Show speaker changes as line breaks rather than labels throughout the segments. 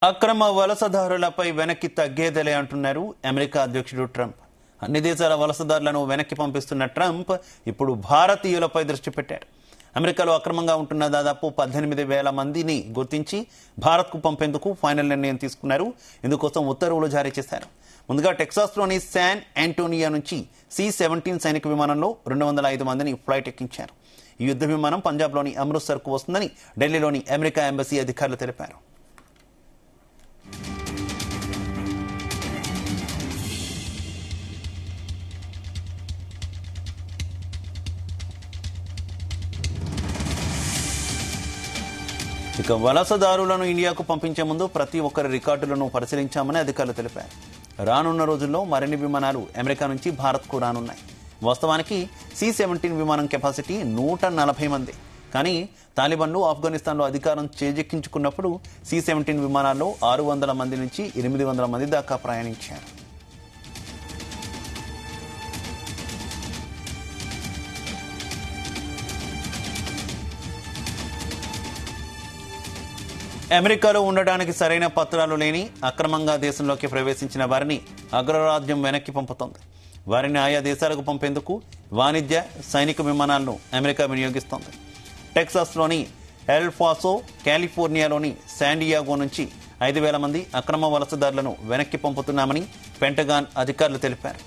అక్రమ వలసదారులపై వెనక్కి తగ్గేదలే అంటున్నారు అమెరికా అధ్యక్షుడు ట్రంప్. అన్ని దేశాల వలసదారులను వెనక్కి పంపిస్తున్న ట్రంప్ ఇప్పుడు భారతీయులపై దృష్టి పెట్టారు. అమెరికాలో అక్రమంగా ఉంటున్న దాదాపు 18,000 మందిని గుర్తించి భారత్కు పంపేందుకు ఫైనల్ నిర్ణయం తీసుకున్నారు. ఇందుకోసం ఉత్తర్వులు జారీ చేశారు. ముందుగా టెక్సాస్లోని శాన్ ఆంటోనియా నుంచి C-17 సైనిక విమానంలో 205 మందిని ఫ్లైట్ ఎక్కించారు. ఈ యుద్ధ విమానం పంజాబ్లోని అమృత్సర్కు వస్తుందని ఢిల్లీలోని అమెరికా ఎంబసీ అధికారులు తెలిపారు. ఇక వలసదారులను ఇండియాకు పంపించే ముందు ప్రతి ఒక్కరి రికార్డులను పరిశీలించామని అధికారులు తెలిపారు. రానున్న రోజుల్లో మరిన్ని విమానాలు అమెరికా నుంచి భారత్కు రానున్నాయి. వాస్తవానికి C-17 విమానం కెపాసిటీ 140 మంది. కానీ తాలిబాన్లు ఆఫ్ఘనిస్తాన్లో అధికారం చేజెక్కించుకున్నప్పుడు C-17 విమానాల్లో 600 మంది నుంచి 800 మంది దాకా ప్రయాణించారు. అమెరికాలో ఉండడానికి సరైన పత్రాలు లేని అక్రమంగా దేశంలోకి ప్రవేశించిన వారిని అగ్రరాజ్యం వెనక్కి పంపుతోంది. వారిని ఆయా దేశాలకు పంపేందుకు వాణిజ్య సైనిక విమానాలను అమెరికా వినియోగిస్తోంది. టెక్సాస్లోని ఎల్ పాసో, కాలిఫోర్నియాలోని శాండియాగో నుంచి 5,000 మంది అక్రమ వలసదారులను వెనక్కి పంపుతున్నామని పెంటగాన్ అధికారులు తెలిపారు.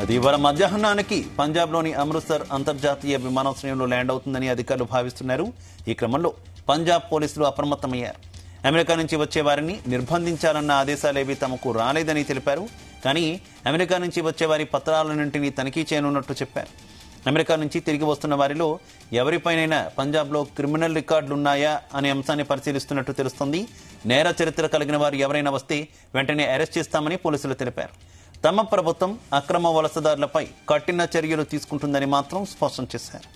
అది ఇవాళ మధ్యాహ్నానికి పంజాబ్లోని అమృత్సర్ అంతర్జాతీయ విమానాశ్రయంలో ల్యాండ్ అవుతుందని అధికారులు భావిస్తున్నారు. ఈ క్రమంలో పంజాబ్ పోలీసులు అప్రమత్తమయ్యారు. అమెరికా నుంచి వచ్చే వారిని నిర్బంధించాలన్న ఆదేశాలేవీ తమకు రాలేదని తెలిపారు. కానీ అమెరికా నుంచి వచ్చే వారి పత్రాలన్నింటినీ తనిఖీ చేయనున్నట్టు చెప్పారు. అమెరికా నుంచి తిరిగి వస్తున్న వారిలో ఎవరిపైనైనా పంజాబ్లో క్రిమినల్ రికార్డులున్నాయా అనే అంశాన్ని పరిశీలిస్తున్నట్టు తెలుస్తోంది. నేర చరిత్ర కలిగిన వారు ఎవరైనా వస్తే వెంటనే అరెస్ట్ చేస్తామని పోలీసులు తెలిపారు. తమ ప్రభుత్వం అక్రమ వలసదారులపై కఠిన చర్యలు తీసుకుంటుందని మాత్రం స్పష్టం చేశారు.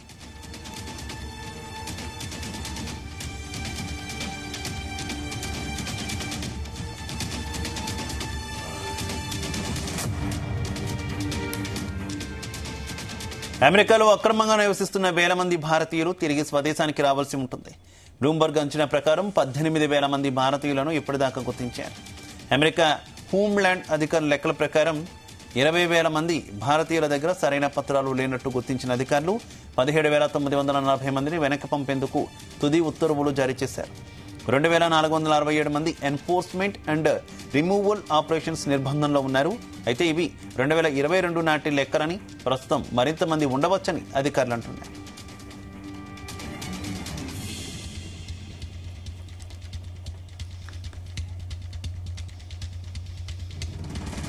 అమెరికాలో అక్రమంగా నివసిస్తున్న 1,000 మంది భారతీయులు తిరిగి స్వదేశానికి రావాల్సి ఉంటుంది. బ్లూంబర్గ్ అంచనా ప్రకారం 18,000 మంది భారతీయులను ఇప్పటిదాకా గుర్తించారు. అమెరికా హోమ్ల్యాండ్ అధికారుల లెక్కల ప్రకారం 20,000 మంది భారతీయుల దగ్గర సరైన పత్రాలు లేనట్టు గుర్తించిన అధికారులు 17,940 మందిని వెనక్కి పంపేందుకు తుది ఉత్తర్వులు జారీ చేశారు. 2,467 మంది ఎన్ఫోర్స్మెంట్ అండ్ రిమూవల్ ఆపరేషన్స్ నిర్బంధంలో ఉన్నారు. అయితే ఇవి 2022 నాటి లెక్కలని, ప్రస్తుతం మరింత మంది ఉండవచ్చని అధికారులు అంటున్నారు.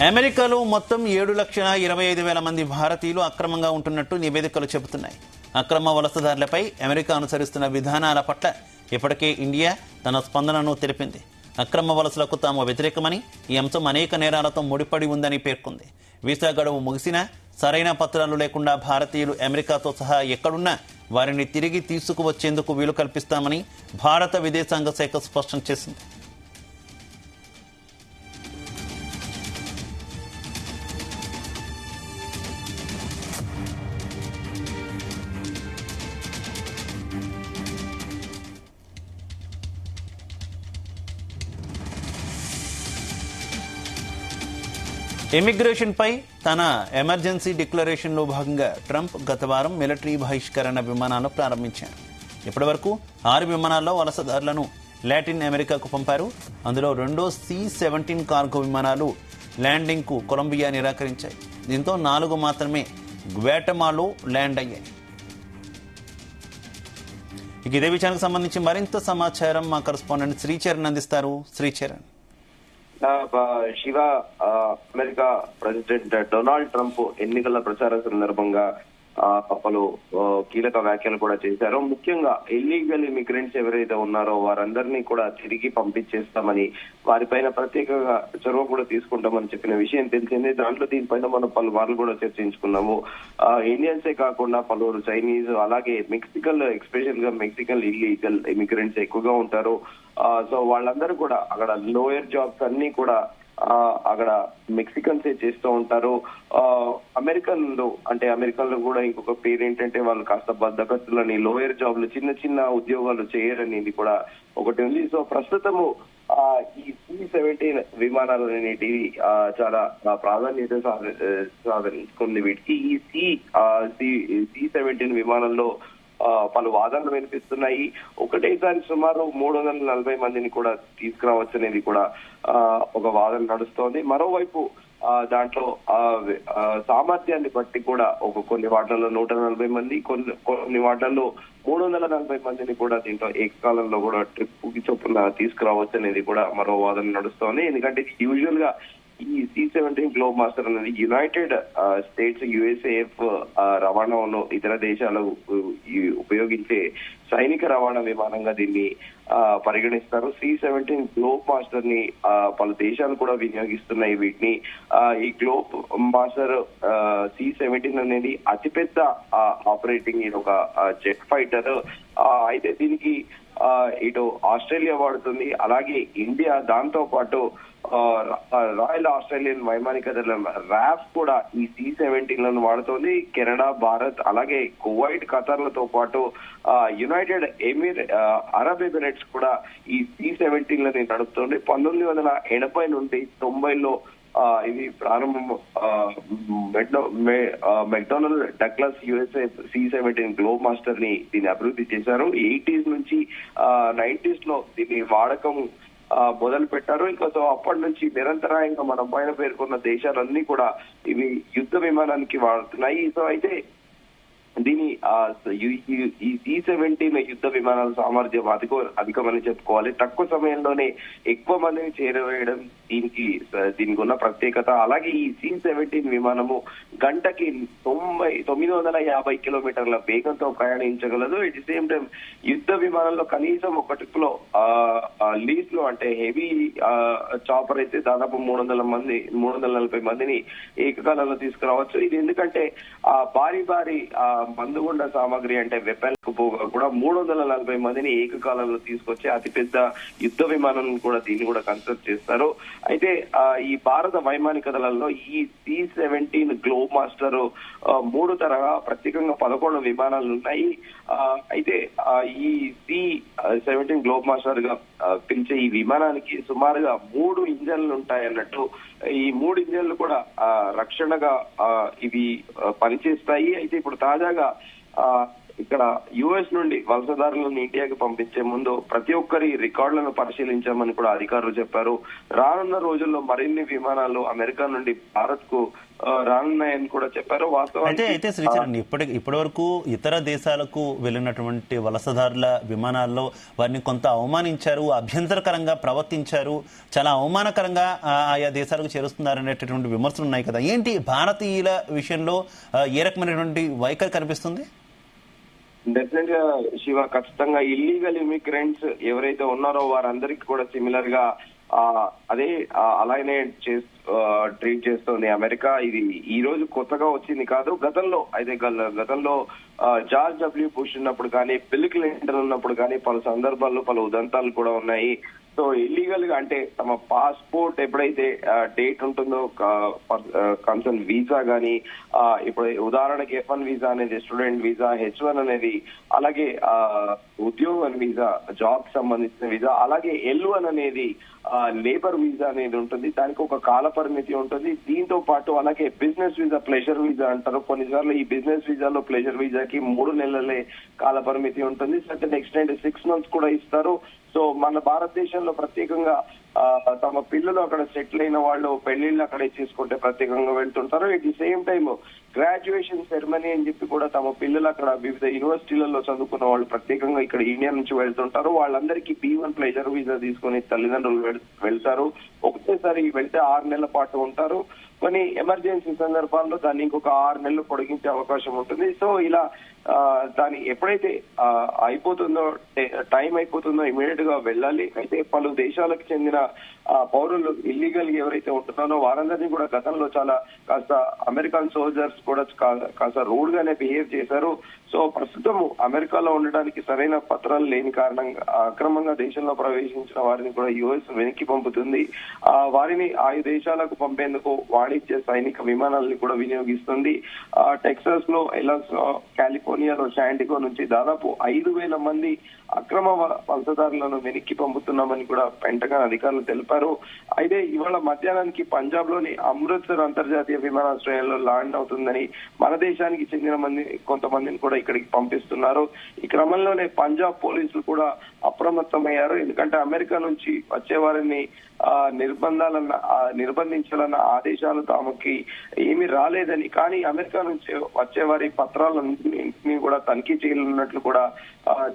అమెరికాలో మొత్తం 7,25,000 మంది భారతీయులు అక్రమంగా ఉంటున్నట్టు నివేదికలు చెబుతున్నాయి. అక్రమ వలసదారులపై అమెరికా అనుసరిస్తున్న విధానాల పట్ల ఇప్పటికే ఇండియా తన స్పందనను తెలిపింది. అక్రమ వలసలకు తాము వ్యతిరేకమని, ఈ అంశం అనేక నేరాలతో ముడిపడి ఉందని పేర్కొంది. వీసా గడువు ముగిసినా సరైన పత్రాలు లేకుండా భారతీయులు అమెరికాతో సహా ఎక్కడున్నా వారిని తిరిగి తీసుకువచ్చేందుకు వీలు కల్పిస్తామని భారత విదేశాంగ శాఖ స్పష్టం చేసింది. ఇమిగ్రేషన్ పై తన ఎమర్జెన్సీ డిక్లరేషన్లో భాగంగా ట్రంప్ గత వారం మిలిటరీ బహిష్కరణ విమానాలను ప్రారంభించారు. ఇప్పటి వరకు 6 విమానాల్లో వలసదారులను లాటిన్ అమెరికాకు పంపారు. అందులో 2 C-17 కార్గో విమానాలు ల్యాండింగ్కు కొలంబియా నిరాకరించాయి. దీంతో 4 మాత్రమే గ్వాటమాలో ల్యాండ్ అయ్యాయి. ఇక ఇదే విషయానికి సంబంధించి మరింత సమాచారం మా కరెస్పాండెంట్ శ్రీచరణ్ అందిస్తారు. Sricharan.
Shiva, America president Donald Trump ఎన్నికల ప్రచార సందర్భంగా పలు కీలక వ్యాఖ్యలు కూడా చేశారు. ముఖ్యంగా ఇల్లీగల్ ఇమిగ్రెంట్స్ ఎవరైతే ఉన్నారో వారందరినీ కూడా తిరిగి పంపించేస్తామని, వారిపైన ప్రత్యేకంగా చొరవ కూడా తీసుకుంటామని చెప్పిన విషయం తెలిసింది. దాంట్లో దీనిపైన మనం పలుమార్లు కూడా చర్చించుకున్నాము. ఇండియన్సే కాకుండా పలువురు చైనీస్, అలాగే మెక్సికన్, ఎస్పెషల్ గా మెక్సికన్ ఇల్లీగల్ ఇమిగ్రెంట్స్ ఎక్కువగా ఉంటారు. సో వాళ్ళందరూ కూడా అక్కడ లోయర్ జాబ్స్ అన్ని కూడా అక్కడ మెక్సికన్స్ చేస్తూ ఉంటారు. అమెరికన్లు అంటే అమెరికన్లు కూడా ఇంకొక పేరు ఏంటంటే వాళ్ళు కాస్త బద్దకస్తులని, లోయర్ జాబ్లు, చిన్న చిన్న ఉద్యోగాలు చేయరనేది కూడా ఒకటి ఉంది. సో ప్రస్తుతము ఈ C-17 విమానాలు అనేటివి చాలా ప్రాధాన్యత సాధించుకుంది. వీటికి ఈ C-17 విమానంలో పలు వాదనలు వినిపిస్తున్నాయి. ఒకటేసారి సుమారు 340 మందిని కూడా తీసుకురావచ్చు అనేది కూడా ఒక వాదన నడుస్తోంది. మరోవైపు దాంట్లో సామర్థ్యాన్ని బట్టి కూడా కొన్ని వాటిల్లో 140 మంది, కొన్ని వాటిల్లో 340 మందిని కూడా దీంట్లో ఏకకాలంలో కూడా ట్రిప్ చొప్పున తీసుకురావచ్చు అనేది కూడా మరో వాదన నడుస్తోంది. ఎందుకంటే యూజువల్ గా ఈ C-17 గ్లోబ్ మాస్టర్ అనేది యునైటెడ్ స్టేట్స్ USAF రవాణాలో ఇతర దేశాలు ఉపయోగించే సైనిక రవాణా విమానంగా దీన్ని పరిగణిస్తారు. C-17 గ్లోబ్ మాస్టర్ ని పలు దేశాలు కూడా వినియోగిస్తున్నాయి. వీటిని ఈ గ్లోబ్ మాస్టర్ C-17 అనేది అతిపెద్ద ఆపరేటింగ్ ఇది ఒక జెట్ ఫైటర్. అయితే దీనికి ఇటు ఆస్ట్రేలియా వాడుతుంది, అలాగే ఇండియా, దాంతో పాటు రాయల్ ఆస్ట్రేలియన్ వైమానిక దళం RAF కూడా ఈ C-17 లను వాడుతోంది. కెనడా, భారత్, అలాగే కువైట్, ఖతార్లతో పాటు యునైటెడ్ అరబ్ ఎమిరేట్స్ కూడా ఈ C-17 లని నడుపుతోంది. 1980 నుండి 90లో ఇది ప్రారంభం. McDonald Douglas USA C-17 globe master ని దీన్ని అభివృద్ధి చేశారు. 80s నుంచి 90s లో దీన్ని వాడకం మొదలు పెట్టారు. ఇంకా సో అప్పటి నుంచి నిరంతరాయంగా మనం పైన పేర్కొన్న దేశాలన్నీ కూడా ఇవి యుద్ధ విమానానికి వాడుతున్నాయి. సో అయితే దీని ఈ C-17 యుద్ధ విమానాల సామర్థ్యం అధికమని చెప్పుకోవాలి. తక్కువ సమయంలోనే ఎక్కువ మందిని చేరవేయడం దీనికి ఉన్న ప్రత్యేకత. అలాగే ఈ C-17 విమానము గంటకి 950 కిలోమీటర్ల వేగంతో ప్రయాణించగలదు. ఎట్ ది సేమ్ టైం యుద్ధ విమానంలో కనీసం ఒక ట్రిప్ లో లీజ్ లో అంటే హెవీ చాపర్ అయితే దాదాపు 340 మందిని ఏకకాలంలో తీసుకురావచ్చు. ఇది ఎందుకంటే భారీ మందుగుండ సామాగ్రి అంటే వెపన్ కూడా 340 మందిని ఏకకాలంలో తీసుకొచ్చి అతిపెద్ద యుద్ధ విమానం కూడా దీన్ని కూడా కన్స్ట్రక్ట్ చేస్తారు. అయితే ఈ భారత వైమానిక దళంలో ఈ C-17 గ్లోబ్ మాస్టర్ 3 తరహా ప్రత్యేకంగా 11 విమానాలు ఉన్నాయి. అయితే ఈ C-17 గ్లోబ్ మాస్టర్ గా పిలిచే ఈ విమానానికి సుమారుగా 3 ఇంజన్లు ఉంటాయి అన్నట్టు. ఈ 3 ఇంజన్లు కూడా రక్షణగా ఇవి పనిచేస్తాయి. అయితే ఇప్పుడు తాజాగా ఇక్కడ US నుండి వలసదారులను ఇండియాకి పంపించే ముందు ప్రతి ఒక్కరి రికార్డులను పరిశీలించామని కూడా అధికారులు చెప్పారు. రానున్న రోజుల్లో మరిన్ని విమానాలు అమెరికా నుండి భారత్ కు రానున్నాయని కూడా చెప్పారు.
వాస్తవానికి అయితే శ్రీచరణ్ ఇప్పటి వరకు ఇతర దేశాలకు వెళ్ళినటువంటి వలసదారుల విమానాల్లో వారిని కొంత అవమానించారు, అభ్యంతరకరంగా ప్రవర్తించారు, చాలా అవమానకరంగా ఆయా దేశాలకు చేరుస్తున్నారనేటటువంటి విమర్శలు ఉన్నాయి కదా. ఏంటి భారతీయుల విషయంలో ఏ రకమైనటువంటి వైఖరి కనిపిస్తుంది?
డెఫినెట్ గా శివ, ఖచ్చితంగా ఇల్లీగల్ ఇమిగ్రెంట్స్ ఎవరైతే ఉన్నారో వారందరికీ కూడా సిమిలర్ గా అలానే ట్రీట్ చేస్తోంది అమెరికా. ఇది ఈ రోజు కొత్తగా వచ్చింది కాదు. గతంలో జార్జ్ W. బుష్ ఉన్నప్పుడు కానీ, బిల్ క్లింటన్ ఉన్నప్పుడు కానీ పలు సందర్భాల్లో పలు ఉదంతాలు కూడా ఉన్నాయి. సో ఇల్లీగల్ గా అంటే తమ పాస్పోర్ట్ ఎప్పుడైతే డేట్ ఉంటుందో కన్సర్న్ వీసా గానీ, ఇప్పుడు ఉదాహరణకి F1 వీసా అనేది స్టూడెంట్ వీసా, H1 అనేది అలాగే ఉద్యోగం వీసా, జాబ్ సంబంధించిన వీసా, అలాగే L1 అనేది లేబర్ వీసా అనేది ఉంటుంది. దానికి ఒక కాల పరిమితి ఉంటుంది. దీంతో పాటు అలాగే బిజినెస్ వీసా, ప్లెజర్ వీసా అంటారు. కొన్నిసార్లు ఈ బిజినెస్ వీసాలో ప్లెజర్ వీసాకి 3 నెలలే కాల పరిమితి ఉంటుంది. సర్టెన్ ఎక్స్టెండ్ 6 months కూడా ఇస్తారు. సో మన భారతదేశంలో ప్రత్యేకంగా తమ పిల్లలు అక్కడ సెటిల్ అయిన వాళ్ళు పెళ్లిళ్ళు అక్కడే చేసుకుంటే ప్రత్యేకంగా వెళ్తుంటారు. At the same time graduation ceremony అని చెప్పి కూడా తమ పిల్లలు అక్కడ వివిధ యూనివర్సిటీలలో చదువుకున్న వాళ్ళు ప్రత్యేకంగా ఇక్కడ ఇండియా నుంచి వెళ్తుంటారు. వాళ్ళందరికీ B1 ప్లెజర్ వీసా తీసుకుని తల్లిదండ్రులు వెళ్తారు. ఒకటేసారి వెళ్తే 6 నెలల పాటు ఉంటారు. కొన్ని ఎమర్జెన్సీ సందర్భాల్లో దాన్ని ఇంకొక 6 నెలలు పొడిగించే అవకాశం ఉంటుంది. సో ఇలా దాని ఎప్పుడైతే టైం అయిపోతుందో ఇమీడియట్ గా వెళ్ళాలి. అయితే పలు దేశాలకు చెందిన ఆ పౌరులు ఇల్లీగల్ ఎవరైతే ఉంటున్నారో వారందరినీ కూడా గతంలో చాలా కాస్త అమెరికన్ సోల్జర్స్ కూడా కాస్త రూడ్ గానే బిహేవ్ చేశారు. సో ప్రస్తుతం అమెరికాలో ఉండడానికి సరైన పత్రాలు లేని కారణంగా అక్రమంగా దేశంలో ప్రవేశించిన వారిని కూడా యుఎస్ వెనక్కి పంపుతుంది. వారిని ఆయా దేశాలకు పంపేందుకు వాణిజ్య సైనిక విమానాలను కూడా వినియోగిస్తుంది. టెక్సాస్ లో ఎలాస్, కాలిఫోర్నియాలో శాండిగో నుంచి దాదాపు 5,000 మంది అక్రమ వలసదారులను వెనక్కి పంపుతున్నామని కూడా పెంటగాన్ అధికారులు తెలిపారు. అయితే ఇవాళ మధ్యాహ్నానికి పంజాబ్ లోని అమృత్సర్ అంతర్జాతీయ విమానాశ్రయంలో ల్యాండ్ అవుతుందని మన దేశానికి చెందిన కొంతమందిని కూడా ఇక్కడికి పంపిస్తున్నారు. ఈ క్రమంలోనే పంజాబ్ పోలీసులు కూడా అప్రమత్తమయ్యారు. ఎందుకంటే అమెరికా నుంచి వచ్చే వారిని నిర్బంధించాలన్న ఆదేశాలు తమకి ఏమీ రాలేదని, కానీ అమెరికా నుంచి వచ్చే వారి పత్రాలన్నింటినీ కూడా తనిఖీ చేయనున్నట్లు కూడా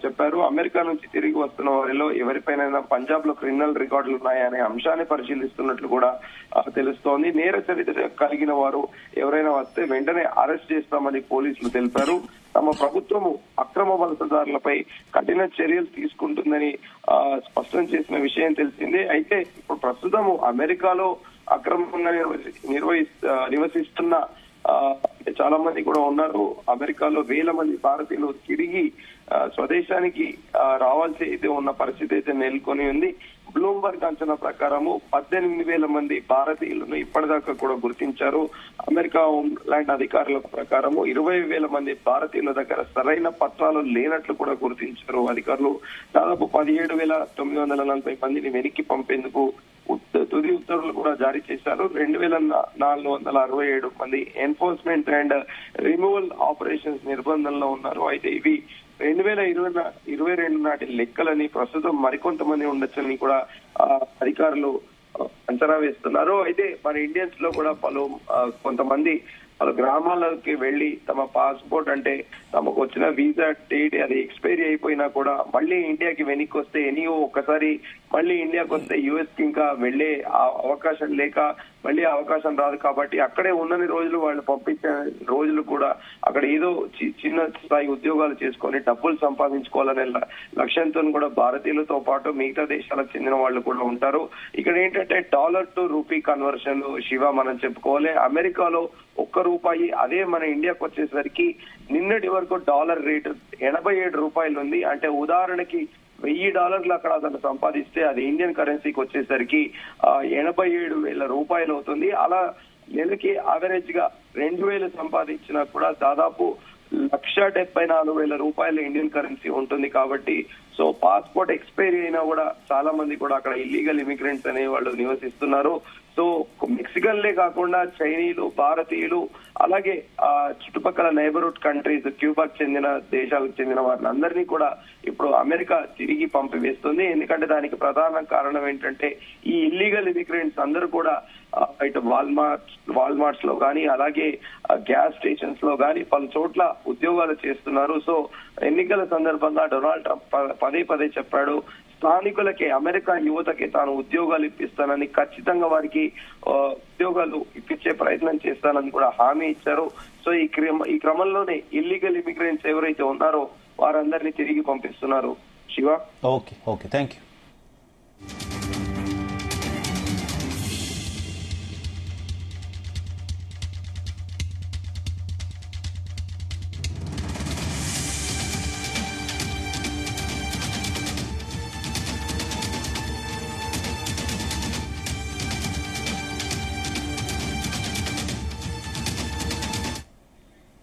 చెప్పారు. అమెరికా నుంచి తిరిగి వస్తున్న వారిలో ఎవరిపైన పంజాబ్ లో క్రిమినల్ రికార్డులు ఉన్నాయనే అంశాన్ని పరిశీలిస్తున్నట్లు కూడా తెలుస్తోంది. నేర చరిత్ర కలిగిన వారు ఎవరైనా వస్తే వెంటనే అరెస్ట్ చేస్తామని పోలీసులు తెలిపారు. తమ ప్రభుత్వము అక్రమ వలసదారులపై కఠిన చర్యలు తీసుకుంటుందని స్పష్టం చేసిన విషయం తెలిసిందే. అయితే ఇప్పుడు ప్రస్తుతము అమెరికాలో అక్రమంగా నివసిస్తున్న చాలా మంది కూడా ఉన్నారు. అమెరికాలో 1,000 మంది భారతీయులు తిరిగి స్వదేశానికి రావాల్సి అయితే ఉన్న పరిస్థితి అయితే నెలకొని ఉంది. బ్లూంబర్గ్ అంచనా ప్రకారము 18,000 మంది భారతీయులను ఇప్పటిదాకా కూడా గుర్తించారు. అమెరికా హోంల్యాండ్ అధికారుల ప్రకారము 20,000 మంది భారతీయుల దగ్గర సరైన పత్రాలు లేనట్లు కూడా గుర్తించారు అధికారులు. దాదాపు 17,940 మందిని వెనక్కి పంపేందుకు తుది ఉత్తర్వులు కూడా జారీ చేశారు. 2,467 మంది ఎన్ఫోర్స్మెంట్ అండ్ రిమూవల్ ఆపరేషన్స్ నిర్బంధంలో ఉన్నారు. అయితే ఇవి 2022 నాటి లెక్కలని, ప్రస్తుతం మరికొంతమంది ఉండొచ్చని కూడా అధికారులు అంచనా వేస్తున్నారు. అయితే మన ఇండియన్స్ లో కూడా కొంతమంది వాళ్ళ గ్రామాలకి వెళ్లి తమ పాస్పోర్ట్ అంటే తమకు వచ్చిన వీసా డేట్ అది ఎక్స్పైరీ అయిపోయినా కూడా మళ్ళీ ఇండియాకి వెనక్కి వస్తే ఒక్కసారి మళ్ళీ ఇండియాకి వస్తే యుఎస్ కి ఇంకా వెళ్లే అవకాశం లేక మళ్ళీ అవకాశం రాదు. కాబట్టి అక్కడే ఉన్నన్ని రోజులు వాళ్ళు పంపించే రోజులు కూడా అక్కడ ఏదో చిన్న స్థాయి ఉద్యోగాలు చేసుకొని డబ్బులు సంపాదించుకోవాలనే లక్ష్యంతో కూడా భారతీయులతో పాటు మిగతా దేశాలకు చెందిన వాళ్ళు కూడా ఉంటారు. ఇక్కడ ఏంటంటే dollar to rupee conversion Shiva మనం చెప్పుకోవాలి. అమెరికాలో ₹1 అదే మన ఇండియాకి వచ్చేసరికి నిన్నటి వరకు డాలర్ రేటు ₹87 ఉంది. అంటే ఉదాహరణకి $1,000 అక్కడ అతను సంపాదిస్తే అది ఇండియన్ కరెన్సీకి వచ్చేసరికి ₹87,000 అవుతుంది. అలా నెలకి యావరేజ్ గా 2,000 సంపాదించినా కూడా దాదాపు ₹1,74,000 ఇండియన్ కరెన్సీ ఉంటుంది. కాబట్టి సో పాస్పోర్ట్ ఎక్స్పైరీ అయినా కూడా చాలా మంది కూడా అక్కడ ఇల్లీగల్ ఇమిగ్రెంట్స్ అనే వాళ్ళు నివసిస్తున్నారు. సో మెక్సికన్లే కాకుండా చైనీయులు, భారతీయులు, అలాగే చుట్టుపక్కల నైబర్హుడ్ కంట్రీస్, క్యూబాకు చెందిన దేశాలకు చెందిన వారిని అందరినీ కూడా ఇప్పుడు అమెరికా తిరిగి పంపివేస్తుంది. ఎందుకంటే దానికి ప్రధాన కారణం ఏంటంటే ఈ ఇల్లీగల్ ఇమిగ్రెంట్స్ అందరూ కూడా ఇటు వాల్మార్ట్స్ లో కానీ అలాగే గ్యాస్ స్టేషన్స్ లో కానీ పలు చోట్ల ఉద్యోగాలు చేస్తున్నారు. సో ఎన్నికల సందర్భంగా డొనాల్డ్ ట్రంప్ పదే చెప్పాడు, స్థానికులకి అమెరికా యువతకి తాను ఉద్యోగాలు ఇప్పిస్తానని, ఖచ్చితంగా వారికి ఉద్యోగాలు ఇప్పించే ప్రయత్నం చేస్తానని కూడా హామీ ఇచ్చారు. సో ఈ క్రమంలోనే ఇల్లీగల్ ఇమిగ్రెంట్స్ ఎవరైతే ఉన్నారో వారందరినీ తిరిగి పంపిస్తున్నారు. Shiva,
okay, thank you.